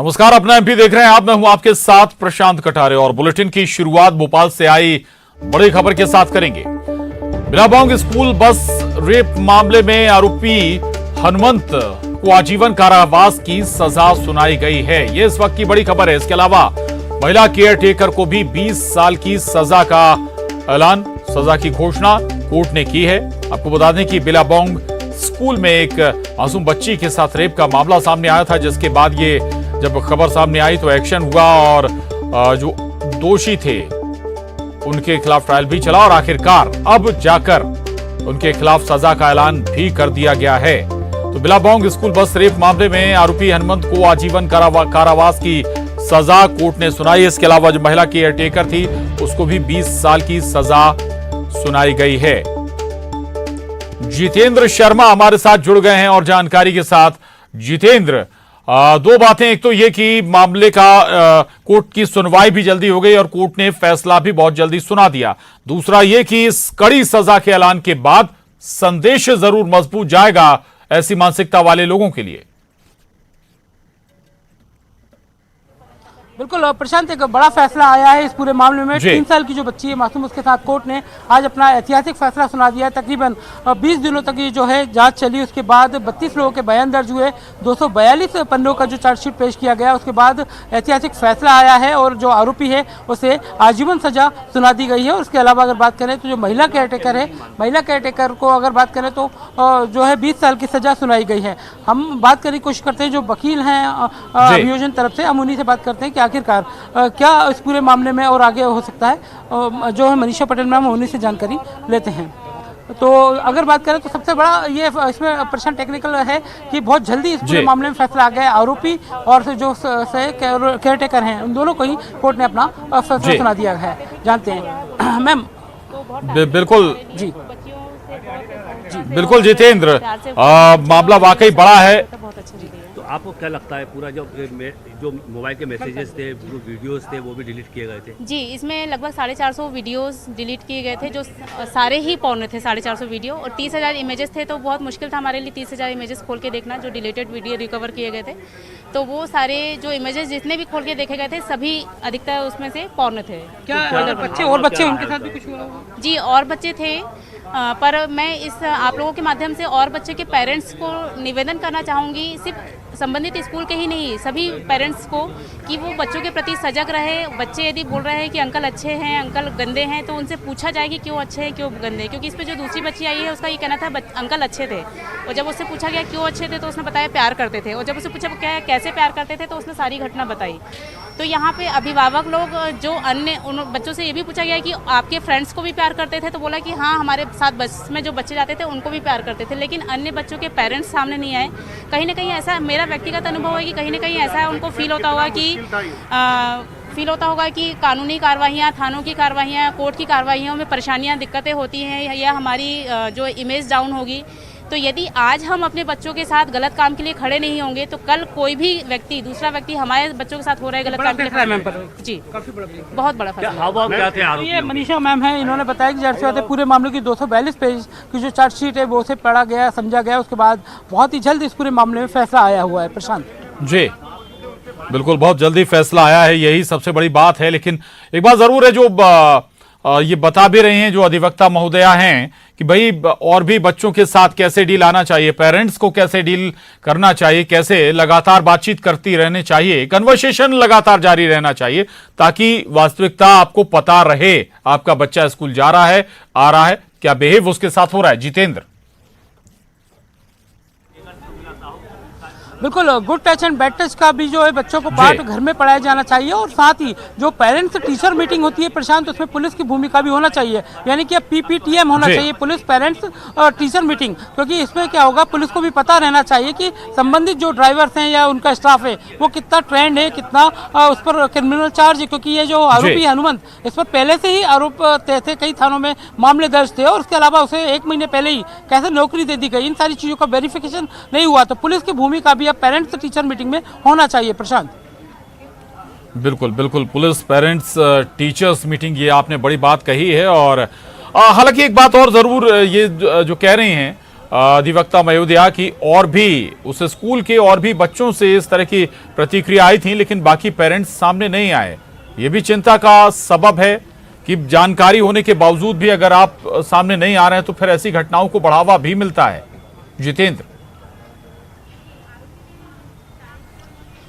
नमस्कार, अपना एमपी देख रहे हैं आप। मैं हूं आपके साथ प्रशांत कटारे और बुलेटिन की शुरुआत भोपाल से आई बड़ी खबर के साथ करेंगे। बिलाबांग स्कूल बस रेप मामले में आरोपी हनुमंत को आजीवन कारावास की सजा सुनाई गई है। यह इस वक्त की बड़ी खबर है। इसके अलावा महिला केयर टेकर को भी 20 साल की सजा का ऐलान, सजा की घोषणा कोर्ट ने की है। आपको बता दें कि बिलाबांग स्कूल में एक मासूम बच्ची के साथ रेप का मामला सामने आया था, जिसके बाद ये जब खबर सामने आई तो एक्शन हुआ और जो दोषी थे उनके खिलाफ ट्रायल भी चला और आखिरकार अब जाकर उनके खिलाफ सजा का ऐलान भी कर दिया गया है। तो बिलाबांग स्कूल बस रेप मामले में आरोपी हनुमंत को आजीवन कारावास की सजा कोर्ट ने सुनाई। इसके अलावा जो महिला केयर टेकर थी उसको भी 20 साल की सजा सुनाई गई है। जितेंद्र शर्मा हमारे साथ जुड़ गए हैं और जानकारी के साथ। जितेंद्र, दो बातें, एक तो ये कि मामले का कोर्ट की सुनवाई भी जल्दी हो गई और कोर्ट ने फैसला भी बहुत जल्दी सुना दिया। दूसरा ये कि इस कड़ी सजा के ऐलान के बाद संदेश जरूर मजबूत जाएगा ऐसी मानसिकता वाले लोगों के लिए। बिल्कुल प्रशांत, एक बड़ा फैसला आया है इस पूरे मामले में। 3 साल की जो बच्ची है मासूम, उसके साथ कोर्ट ने आज अपना ऐतिहासिक फैसला सुना दिया है। तकरीबन 20 दिनों तक ये जो है जांच चली। उसके बाद 32 लोगों के बयान दर्ज हुए, 242 पन्नों का जो चार्जशीट पेश किया गया। उसके बाद ऐतिहासिक फैसला आया है और जो आरोपी है उसे आजीवन सजा सुना दी गई है। और उसके अलावा अगर बात करें तो जो महिला केयर टेकर है, महिला केयर टेकर को अगर बात करें तो जो है 20 साल की सजा सुनाई गई है। हम बात करने की कोशिश करते हैं जो वकील हैं अभियोजन तरफ से, हम उन्हीं से बात करते हैं कि आखिरकार क्या इस पूरे मामले में और आगे हो सकता है। जो है मनीषा पटेल मैम, उन्हीं से जानकारी लेते हैं। तो अगर बात करें तो सबसे बड़ा ये इसमें प्रश्न टेक्निकल है कि बहुत जल्दी इस पूरे मामले में फैसला आ गया। आरोपी और जो केयर टेकर हैं उन दोनों को ही कोर्ट ने अपना फैसला सुना दिया है। जानते हैं मैम। बिल्कुल जी बिल्कुल जितेंद्र, मामला वाकई बड़ा है। तो आपको क्या लगता है पूरा जो मोबाइल के मैसेजेस थे, जो वीडियोस थे, वो भी डिलीट किए गए थे? जी, इसमें लगभग 450 वीडियोस डिलीट किए गए थे, जो सारे ही पॉर्न थे। 450 वीडियो और 30,000 इमेजेस थे। तो बहुत मुश्किल था हमारे लिए 30,000 इमेजेस खोल के देखना, जो डिलीटेड वीडियो रिकवर किए गए थे। तो वो सारे जो इमेजेस जितने भी खोल के देखे गए थे सभी अधिकतर उसमें से पॉर्न थे। क्या बच्चे और बच्चे उनके साथ भी कुछ हुआ? जी, और बच्चे थे, पर मैं इस आप लोगों के माध्यम से और बच्चे के पेरेंट्स को निवेदन करना चाहूँगी, सिर्फ संबंधित स्कूल के ही नहीं, सभी पेरेंट्स को, कि वो बच्चों के प्रति सजग रहे। बच्चे यदि बोल रहे हैं कि अंकल अच्छे हैं, अंकल गंदे हैं, तो उनसे पूछा जाए कि क्यों अच्छे हैं, क्यों गंदे हैं। क्योंकि इस पर जो दूसरी बच्ची आई है उसका ये कहना था अंकल अच्छे थे, और जब उससे पूछा गया क्यों अच्छे थे तो उसने बताया प्यार करते थे। और जब उससे पूछा कैसे प्यार करते थे तो उसने सारी घटना बताई। तो यहाँ पे अभिभावक लोग जो अन्य उन बच्चों से ये भी पूछा गया कि आपके फ्रेंड्स को भी प्यार करते थे, तो बोला कि हाँ, हमारे साथ बस में जो बच्चे जाते थे उनको भी प्यार करते थे। लेकिन अन्य बच्चों के पेरेंट्स सामने नहीं आए। कहीं ना कहीं ऐसा मेरा व्यक्तिगत अनुभव है कि कहीं ना कहीं ऐसा है, उनको फील होता होगा कि कानूनी कार्रवाइयाँ, थानों की कार्रवाइयाँ, कोर्ट की कार्रवाइयों में परेशानियाँ, दिक्कतें होती हैं, या हमारी जो इमेज डाउन होगी। तो यदि आज हम अपने बच्चों के साथ गलत काम के लिए खड़े नहीं होंगे तो कल कोई भी व्यक्ति, दूसरा व्यक्ति हमारे बच्चों के साथ हो रहा है गलत काम के लिए। जी, बहुत बड़ा फैसला। ये मनीषा मैम है, इन्होंने बताया कि जाहिर सी बात है पूरे मामले की 242 पेज की जो चार्जशीट है वो उसे पढ़ा गया, समझा गया। उसके बाद बहुत ही जल्द इस पूरे मामले में फैसला आया हुआ है। प्रशांत जी, बिल्कुल बहुत जल्दी फैसला आया है, यही सबसे बड़ी बात है। लेकिन एक बात जरूर है, जो ये बता भी रहे हैं जो अधिवक्ता महोदया हैं, कि भाई और भी बच्चों के साथ कैसे डील आना चाहिए, पेरेंट्स को कैसे डील करना चाहिए, कैसे लगातार बातचीत करती रहनी चाहिए, कन्वर्सेशन लगातार जारी रहना चाहिए, ताकि वास्तविकता आपको पता रहे आपका बच्चा स्कूल जा रहा है, आ रहा है, क्या बिहेव उसके साथ हो रहा है। जितेंद्र, बिल्कुल good touch and bad touch का भी जो है बच्चों को पाठ घर में पढ़ाया जाना चाहिए। और साथ ही जो पेरेंट्स टीचर मीटिंग होती है प्रशांत, उसमें पुलिस की भूमिका भी होना चाहिए। यानी कि PPTM होना चाहिए, पुलिस पेरेंट्स और टीचर मीटिंग। क्योंकि इसमें क्या होगा, पुलिस को भी पता रहना चाहिए कि संबंधित जो ड्राइवर्स हैं या उनका स्टाफ है वो कितना ट्रेंड है, कितना उस पर क्रिमिनल चार्ज है। क्योंकि ये जो आरोपी हनुमंत, इस पर पहले से ही आरोप थे, कई थानों में मामले दर्ज थे। और उसके अलावा उसे 1 महीने पहले ही कैसे नौकरी दे दी गई, इन सारी चीज़ों का वेरिफिकेशन नहीं हुआ। तो पुलिस की भूमिका भी पेरेंट्स टीचर मीटिंग में होना चाहिए। प्रशांत, बिल्कुल बिल्कुल, पुलिस पेरेंट्स टीचर्स मीटिंग, ये आपने बड़ी बात कही है। और हालांकि एक बात और जरूर ये जो कह रही हैं अधिवक्ता मयोदया की और भी उस स्कूल के और भी बच्चों से इस तरह की प्रतिक्रिया आई थी, लेकिन बाकी पेरेंट्स सामने नहीं आए। ये भी चिंता का सबब है कि जानकारी होने के बावजूद भी अगर आप सामने नहीं आ रहे हैं तो फिर ऐसी घटनाओं को बढ़ावा भी मिलता है। जितेंद्र,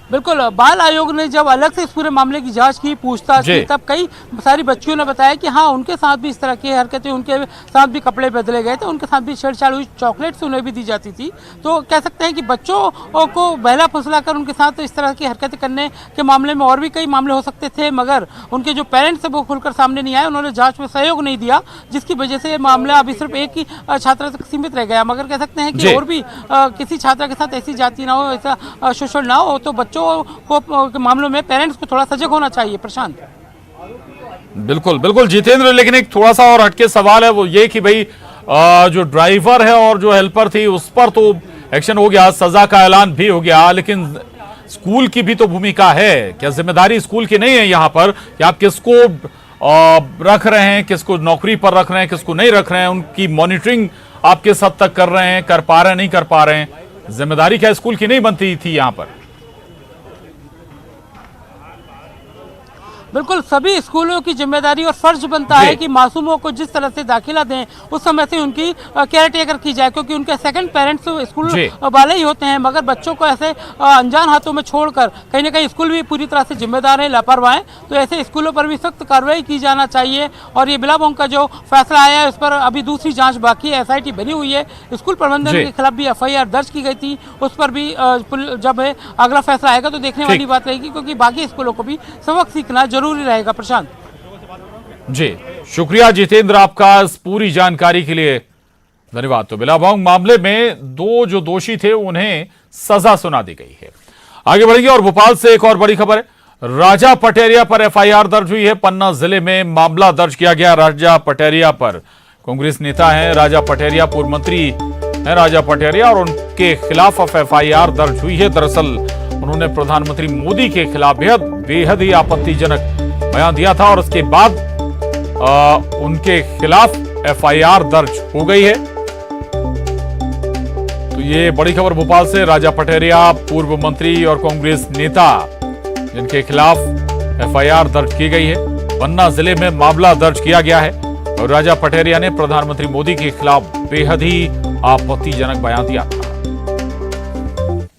बिल्कुल, बाल आयोग ने जब अलग से इस पूरे मामले की जांच की, पूछताछ की, तब कई सारी बच्चियों ने बताया कि हाँ, उनके साथ भी इस तरह की हरकतें, उनके साथ भी कपड़े बदले गए थे, उनके साथ भी छेड़छाड़ हुई, चॉकलेट्स उन्हें भी दी जाती थी। तो कह सकते हैं कि बच्चों को बहला फुसला कर उनके साथ इस तरह की हरकतें करने के मामले में और भी कई मामले हो सकते थे, मगर उनके जो पेरेंट्स हैं वो खुलकर सामने नहीं आए, उन्होंने जाँच में सहयोग नहीं दिया, जिसकी वजह से ये मामला अभी सिर्फ एक ही छात्रा तक सीमित रह गया। मगर कह सकते हैं कि और भी किसी छात्रा के साथ ऐसी जाति ना हो, ऐसा शोषण ना हो, तो बच्चों को के मामलों में पेरेंट्स को थोड़ा सजग होना चाहिए। प्रशांत, बिल्कुल बिल्कुल जितेंद्र, लेकिन एक थोड़ा सा और हटके सवाल है, वो ये कि भाई जो ड्राइवर है और जो हेल्पर थी उस पर तो एक्शन हो गया, सजा का ऐलान भी हो गया, लेकिन स्कूल की भी तो भूमिका है। क्या जिम्मेदारी स्कूल की नहीं है यहाँ पर कि आप किसको रख रहे हैं, किसको नौकरी पर रख रहे हैं, किसको नहीं रख रहे हैं, उनकी मॉनिटरिंग आप किस हद तक कर रहे हैं, कर पा रहे हैं, नहीं कर पा रहे हैं? जिम्मेदारी क्या स्कूल की नहीं बनती थी यहाँ पर? बिल्कुल, सभी स्कूलों की जिम्मेदारी और फर्ज बनता है कि मासूमों को जिस तरह से दाखिला दें उस समय से उनकी केयर टेकर की जाए, क्योंकि उनके सेकंड पेरेंट्स स्कूल वाले ही होते हैं। मगर बच्चों को ऐसे अनजान हाथों में छोड़कर कहीं ना कहीं स्कूल भी पूरी तरह से जिम्मेदार है, लापरवाह है, तो ऐसे स्कूलों पर भी सख्त कार्रवाई की जाना चाहिए। और ये बिलाबोंग का जो फैसला आया है उस पर अभी दूसरी जाँच बाकी है, SIT बनी हुई है। स्कूल प्रबंधन के खिलाफ भी FIR दर्ज की गई थी, उस पर भी जब अगला फैसला आएगा तो देखने वाली बात रहेगी, क्योंकि बाकी स्कूलों को भी सबक सीखना जरूरी रहेगा। प्रशांत जी, शुक्रिया जितेंद्र आपका इस पूरी जानकारी के लिए, धन्यवाद। तो बिलाबोंग मामले में दो जो दोषी थे उन्हें सजा सुना दी गई है। आगे बढ़ेंगे और भोपाल से एक और बड़ी खबर है। राजा पटेरिया पर FIR दर्ज हुई है। पन्ना जिले में मामला दर्ज किया गया राजा पटेरिया पर। कांग्रेस नेता हैं राजा पटेरिया, पूर्व मंत्री हैं राजा पटेरिया, और उनके खिलाफ FIR दर्ज हुई है। दरअसल उन्होंने प्रधानमंत्री मोदी के खिलाफ बेहद ही आपत्तिजनक बयान दिया था और उसके बाद उनके खिलाफ FIR दर्ज हो गई है। तो ये बड़ी खबर भोपाल से। राजा पटेरिया पूर्व मंत्री और कांग्रेस नेता जिनके खिलाफ FIR दर्ज की गई है। पन्ना जिले में मामला दर्ज किया गया है और राजा पटेरिया ने प्रधानमंत्री मोदी के खिलाफ बेहद ही आपत्तिजनक बयान दिया था।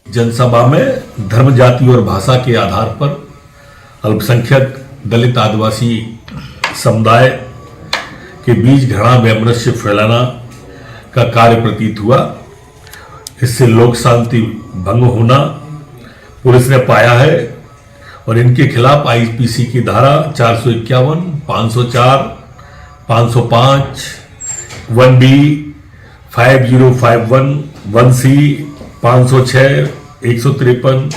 जनसभा में धर्म, जाति और भाषा के आधार पर अल्पसंख्यक, दलित, आदिवासी समुदाय के बीच घृणा वैमनस्य फैलाना का कार्य प्रतीत हुआ। इससे लोक शांति भंग होना पुलिस ने पाया है और इनके खिलाफ IPC की धारा 451, 504, 505, 1B, 5051, 1C, 506, 153,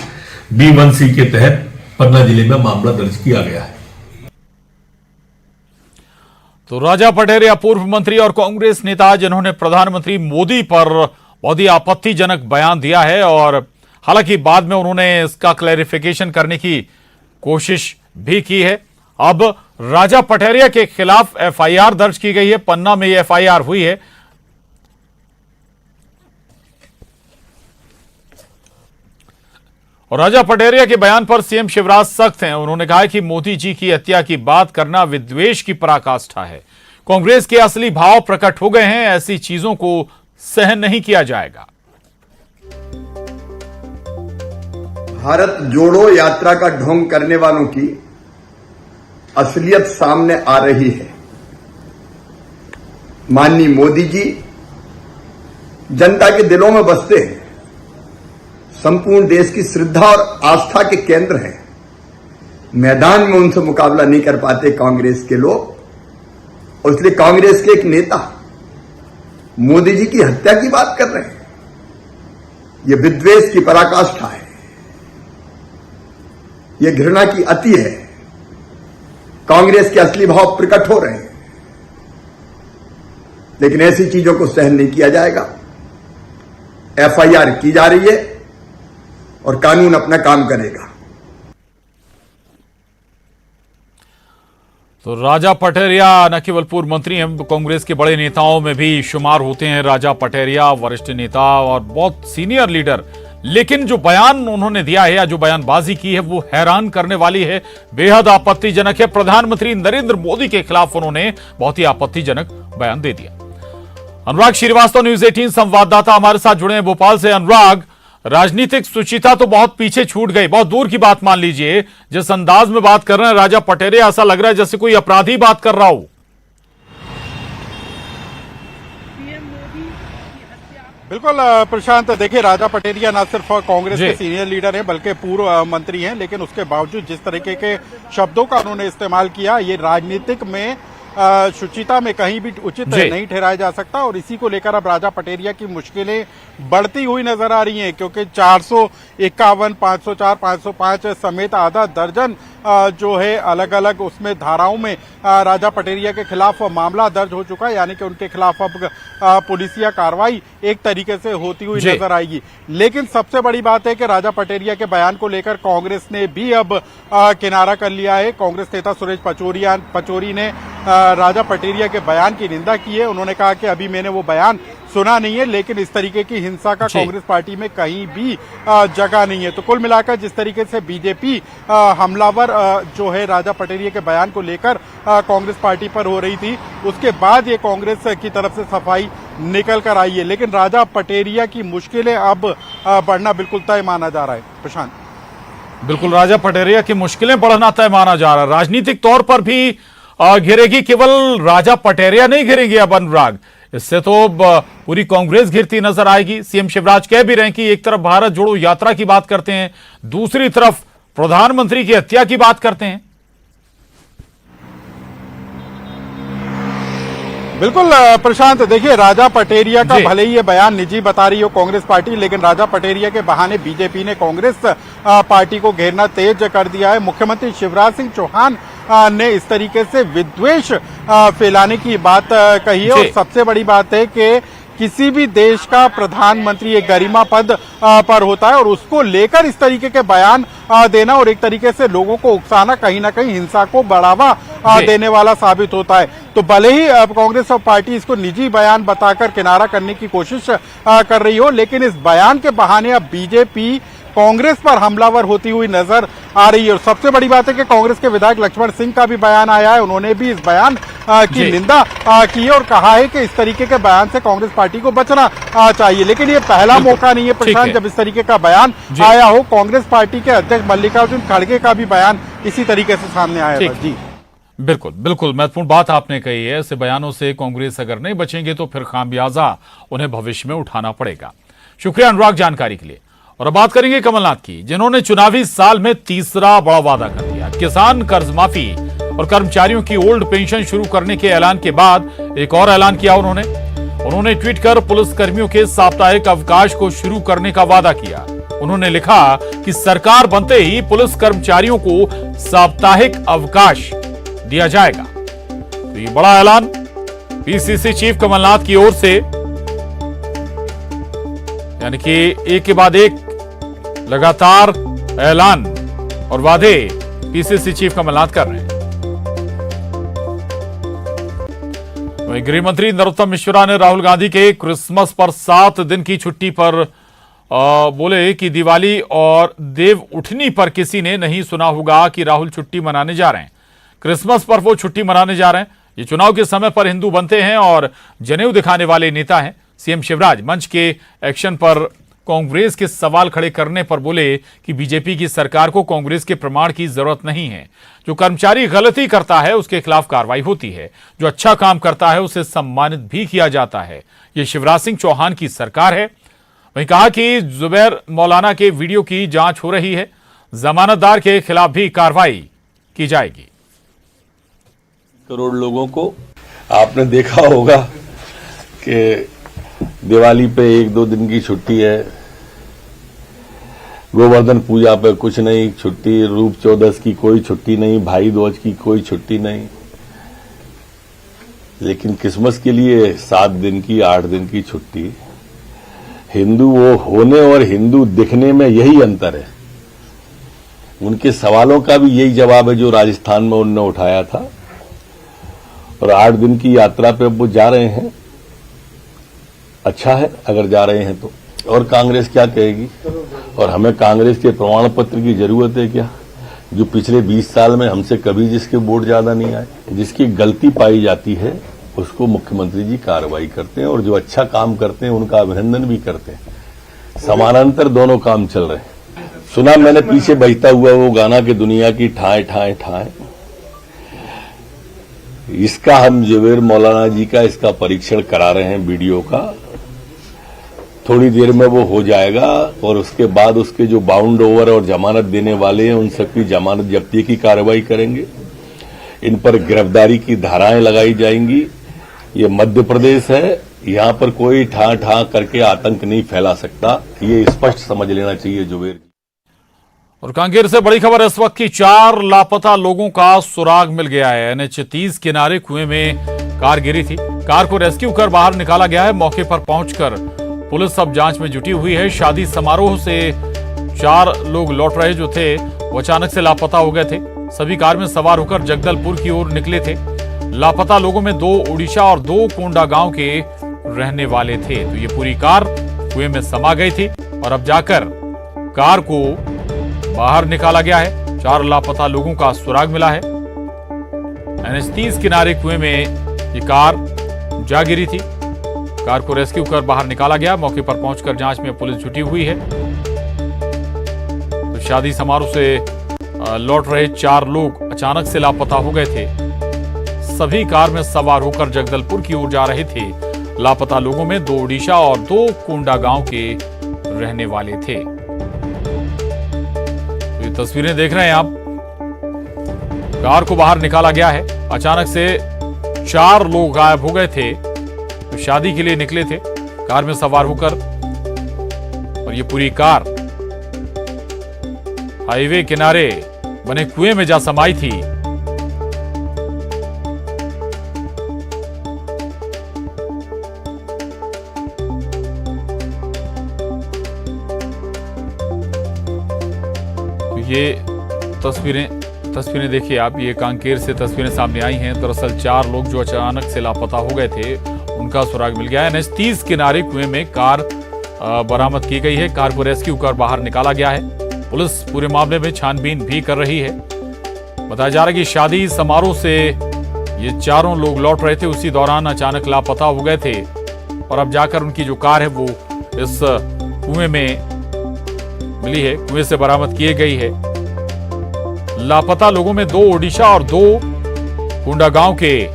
B1C के तहत पन्ना जिले में मामला दर्ज किया गया है। तो राजा पटेरिया पूर्व मंत्री और कांग्रेस नेता जिन्होंने प्रधानमंत्री मोदी पर बहुत ही आपत्तिजनक बयान दिया है, और हालांकि बाद में उन्होंने इसका क्लैरिफिकेशन करने की कोशिश भी की है। अब राजा पटेरिया के खिलाफ FIR दर्ज की गई है। पन्ना में ये FIR हुई है। और राजा पटेरिया के बयान पर CM शिवराज सख्त हैं। उन्होंने कहा कि मोदी जी की हत्या की बात करना विद्वेष की पराकाष्ठा है। कांग्रेस के असली भाव प्रकट हो गए हैं, ऐसी चीजों को सहन नहीं किया जाएगा। भारत जोड़ो यात्रा का ढोंग करने वालों की असलियत सामने आ रही है। माननीय मोदी जी जनता के दिलों में बसते हैं, संपूर्ण देश की श्रद्धा और आस्था के केंद्र हैं। मैदान में उनसे मुकाबला नहीं कर पाते कांग्रेस के लोग, और इसलिए कांग्रेस के एक नेता मोदी जी की हत्या की बात कर रहे हैं। यह विद्वेष की पराकाष्ठा है, यह घृणा की अति है। कांग्रेस के असली भाव प्रकट हो रहे हैं, लेकिन ऐसी चीजों को सहन नहीं किया जाएगा। FIR की जा रही है और कानून अपना काम करेगा। तो राजा पटेरिया न केवल पूर्व मंत्री हैं, कांग्रेस के बड़े नेताओं में भी शुमार होते हैं राजा पटेरिया, वरिष्ठ नेता और बहुत सीनियर लीडर। लेकिन जो बयान उन्होंने दिया है या जो बयानबाजी की है वो हैरान करने वाली है, बेहद आपत्तिजनक है। प्रधानमंत्री नरेंद्र मोदी के खिलाफ उन्होंने बहुत ही आपत्तिजनक बयान दे दिया। अनुराग श्रीवास्तव, न्यूज 18 संवाददाता हमारे साथ जुड़े हैं भोपाल से। अनुराग, राजनीतिक शुचिता तो बहुत पीछे छूट गई, बहुत दूर की बात मान लीजिए। जिस अंदाज में बात कर रहे हैं राजा पटेरिया, ऐसा लग रहा है जैसे कोई अपराधी बात कर रहा हो। बिल्कुल प्रशांत, देखिए राजा पटेरिया न सिर्फ कांग्रेस के सीनियर लीडर हैं बल्कि पूर्व मंत्री हैं, लेकिन उसके बावजूद जिस तरीके के शब्दों का उन्होंने इस्तेमाल किया, ये राजनीतिक में शुचिता में कहीं भी उचित नहीं ठहराया जा सकता। और इसी को लेकर अब राजा पटेरिया की मुश्किलें बढ़ती हुई नजर आ रही हैं, क्योंकि 451, 504, 505 समेत आधा दर्जन जो है अलग अलग उसमें धाराओं में राजा पटेरिया के खिलाफ मामला दर्ज हो चुका है, यानी कि उनके खिलाफ अब पुलिसिया कार्रवाई एक तरीके से होती हुई नजर आएगी। लेकिन सबसे बड़ी बात है कि राजा पटेरिया के बयान को लेकर कांग्रेस ने भी अब किनारा कर लिया है। कांग्रेस नेता सुरेश पचौरी ने राजा पटेरिया के बयान की निंदा की है। उन्होंने कहा कि अभी मैंने वो बयान सुना नहीं है, लेकिन इस तरीके की हिंसा का कांग्रेस पार्टी में कहीं भी जगह नहीं है। तो कुल मिलाकर जिस तरीके से बीजेपी हमलावर जो है राजा पटेरिया के बयान को लेकर कांग्रेस पार्टी पर हो रही थी, उसके बाद ये कांग्रेस की तरफ से सफाई निकल कर आई है। लेकिन राजा पटेरिया की मुश्किलें अब बढ़ना बिल्कुल तय माना जा रहा है। प्रशांत, बिल्कुल, राजा पटेरिया की मुश्किलें बढ़ना तय माना जा रहा है। राजनीतिक तौर पर भी घिरेगी, केवल राजा पटेरिया नहीं घिरेंगे अब अनुराग, इससे तो पूरी कांग्रेस घिरती नजर आएगी। सीएम शिवराज कह भी रहे हैं कि एक तरफ भारत जोड़ो यात्रा की बात करते हैं, दूसरी तरफ प्रधानमंत्री की हत्या की बात करते हैं। बिल्कुल प्रशांत, देखिए राजा पटेरिया का भले ही ये बयान निजी बता रही हो कांग्रेस पार्टी, लेकिन राजा पटेरिया के बहाने बीजेपी ने कांग्रेस पार्टी को घेरना तेज कर दिया है। मुख्यमंत्री शिवराज सिंह चौहान ने इस तरीके से विद्वेष फैलाने की बात कही है। और सबसे बड़ी बात है कि किसी भी देश का प्रधानमंत्री एक गरिमा पद पर होता है, और उसको लेकर इस तरीके के बयान देना और एक तरीके से लोगों को उकसाना कहीं ना कहीं हिंसा को बढ़ावा देने वाला साबित होता है। तो भले ही कांग्रेस और पार्टी इसको निजी बयान बताकर किनारा करने की कोशिश कर रही हो, लेकिन इस बयान के बहाने अब बीजेपी कांग्रेस पर हमलावर होती हुई नजर आ रही है। और सबसे बड़ी बात है कि कांग्रेस के विधायक लक्ष्मण सिंह का भी बयान आया है। उन्होंने भी इस बयान की निंदा की है और कहा है कि इस तरीके के बयान से कांग्रेस पार्टी को बचना चाहिए। लेकिन ये पहला मौका नहीं है प्रशांत जब इस तरीके का बयान आया हो। कांग्रेस पार्टी के अध्यक्ष मल्लिकार्जुन खड़गे का भी बयान इसी तरीके से सामने आया था। जी बिल्कुल बिल्कुल, महत्वपूर्ण बात आपने कही है। ऐसे बयानों से कांग्रेस अगर नहीं बचेंगे तो फिर खामियाजा उन्हें भविष्य में उठाना पड़ेगा। शुक्रिया अनुराग जानकारी के लिए। और अब बात करेंगे कमलनाथ की, जिन्होंने चुनावी साल में तीसरा बड़ा वादा कर दिया। किसान कर्ज माफी और कर्मचारियों की ओल्ड पेंशन शुरू करने के ऐलान के बाद एक और ऐलान किया उन्होंने ट्वीट कर पुलिस कर्मियों के साप्ताहिक अवकाश को शुरू करने का वादा किया। उन्होंने लिखा कि सरकार बनते ही पुलिस कर्मचारियों को साप्ताहिक अवकाश दिया जाएगा। तो ये बड़ा ऐलान पीसीसी चीफ कमलनाथ की ओर से, यानी कि एक के बाद एक लगातार ऐलान और वादे पीसीसी चीफ कमलनाथ कर रहे हैं। वहीं गृह मंत्री नरोत्तम मिश्रा ने राहुल गांधी के क्रिसमस पर 7 दिन की छुट्टी पर बोले कि दिवाली और देव उठनी पर किसी ने नहीं सुना होगा कि राहुल छुट्टी मनाने जा रहे हैं। क्रिसमस पर वो छुट्टी मनाने जा रहे हैं। ये चुनाव के समय पर हिंदू बनते हैं और जनेऊ दिखाने वाले नेता हैं। सीएम शिवराज मंच के एक्शन पर कांग्रेस के सवाल खड़े करने पर बोले कि बीजेपी की सरकार को कांग्रेस के प्रमाण की जरूरत नहीं है। जो कर्मचारी गलती करता है उसके खिलाफ कार्रवाई होती है, जो अच्छा काम करता है उसे सम्मानित भी किया जाता है। ये शिवराज सिंह चौहान की सरकार है। वहीं कहा कि जुबैर मौलाना के वीडियो की जांच हो रही है, जमानतदार के खिलाफ भी कार्रवाई की जाएगी। करोड़ लोगों को आपने देखा होगा कि दिवाली पे 1-2 दिन की छुट्टी है, गोवर्धन पूजा पे कुछ नहीं छुट्टी, रूप चौदस की कोई छुट्टी नहीं, भाई दूज की कोई छुट्टी नहीं, लेकिन क्रिसमस के लिए 7 दिन की 8 दिन की छुट्टी। हिंदू वो होने और हिंदू दिखने में यही अंतर है। उनके सवालों का भी यही जवाब है जो राजस्थान में उन्होंने उठाया था और 8 दिन की यात्रा पे अब वो जा रहे हैं। अच्छा है अगर जा रहे हैं तो। और कांग्रेस क्या कहेगी? और हमें कांग्रेस के प्रमाण पत्र की जरूरत है क्या? जो पिछले 20 साल में हमसे कभी जिसके वोट ज्यादा नहीं आए, जिसकी गलती पाई जाती है उसको मुख्यमंत्री जी कार्रवाई करते हैं, और जो अच्छा काम करते हैं उनका अभिनंदन भी करते हैं। समानांतर दोनों काम चल रहे हैं। सुना मैंने पीछे बजता हुआ वो गाना कि दुनिया की ठाए ठाए ठाए, इसका हम जुबेर मौलाना जी का इसका परीक्षण करा रहे हैं वीडियो का। थोड़ी देर में वो हो जाएगा और उसके बाद उसके जो बाउंड ओवर और जमानत देने वाले हैं उन सबकी जमानत जब्ती की कार्रवाई करेंगे। इन पर गिरफ्तारी की धाराएं लगाई जाएंगी। ये मध्य प्रदेश है, यहां पर कोई ठा ठा करके आतंक नहीं फैला सकता, ये स्पष्ट समझ लेना चाहिए जुबेर जी। और कांकेर से बड़ी खबर इस वक्त की, 4 लापता लोगों का सुराग मिल गया है। NH 30 किनारे कुएं में कार गिरी थी। कार को रेस्क्यू कर बाहर निकाला गया है। मौके पर पहुंचकर पुलिस अब जांच में जुटी हुई है। शादी समारोह से 4 लोग लौट रहे जो थे वो अचानक से लापता हो गए थे। सभी कार में सवार होकर जगदलपुर की ओर निकले थे। लापता लोगों में 2 ओडिशा और 2 कोंडा गांव के रहने वाले थे। तो ये पूरी कार कुएं में समा गई थी और अब जाकर कार को बाहर निकाला गया है। 4 लापता लोगों का सुराग मिला है। NH 30 किनारे कुएं में ये कार जा गिरी थी। कार को रेस्क्यू कर बाहर निकाला गया। मौके पर पहुंचकर जांच में पुलिस जुटी हुई है। तो शादी समारोह से लौट रहे 4 लोग अचानक से लापता हो गए थे। सभी कार में सवार होकर जगदलपुर की ओर जा रहे थे। लापता लोगों में 2 ओडिशा और 2 कोंडा गांव के रहने वाले थे। तो ये तस्वीरें देख रहे हैं आप। कार को बाहर निकाला गया है। अचानक से 4 लोग गायब हो गए थे। तो शादी के लिए निकले थे कार में सवार होकर, और ये पूरी कार हाईवे किनारे बने कुएं में जा समाई थी। तो ये तस्वीरें देखिए आप। ये कांकेर से तस्वीरें सामने आई हैं। दरअसल 4 लोग जो अचानक से लापता हो गए थे उनका सुराग मिल गया है। NH 30 किनारे कुएं में कार बरामद की गई है। कार को रेस्क्यू कर बाहर निकाला गया है। पुलिस पूरे मामले में छानबीन भी कर रही है। बताया जा रहा है कि शादी समारोह से ये 4 लोग लौट रहे थे, उसी दौरान अचानक लापता हो गए थे और अब जाकर उनकी जो कार है वो इस कुएं में मिली है, कुएं से बरामद की गई है। लापता लोगों में 2 ओडिशा और 2 कोंडा गांव के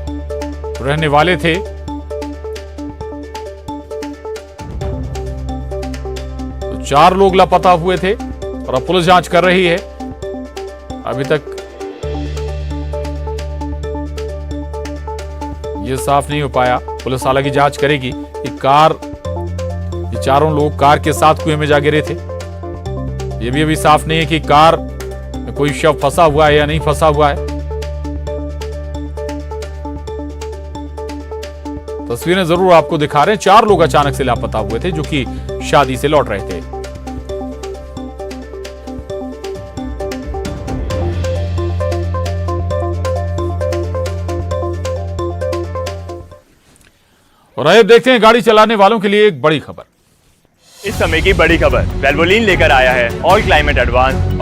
रहने वाले थे। तो 4 लोग लापता हुए थे और अब पुलिस जांच कर रही है। अभी तक ये साफ नहीं हो पाया। पुलिस हालांकि जांच करेगी कि ये 4 लोग कार के साथ कुएं में जा गिरे थे। ये भी अभी साफ नहीं है कि कार में कोई शव फंसा हुआ है या नहीं फंसा हुआ है। तस्वीरें जरूर आपको दिखा रहे हैं। 4 लोग अचानक से लापता हुए थे जो कि शादी से लौट रहे थे। और अब देखते हैं गाड़ी चलाने वालों के लिए एक बड़ी खबर। इस समय की बड़ी खबर वेल्वोलिन लेकर आया है ऑल क्लाइमेट एडवांस और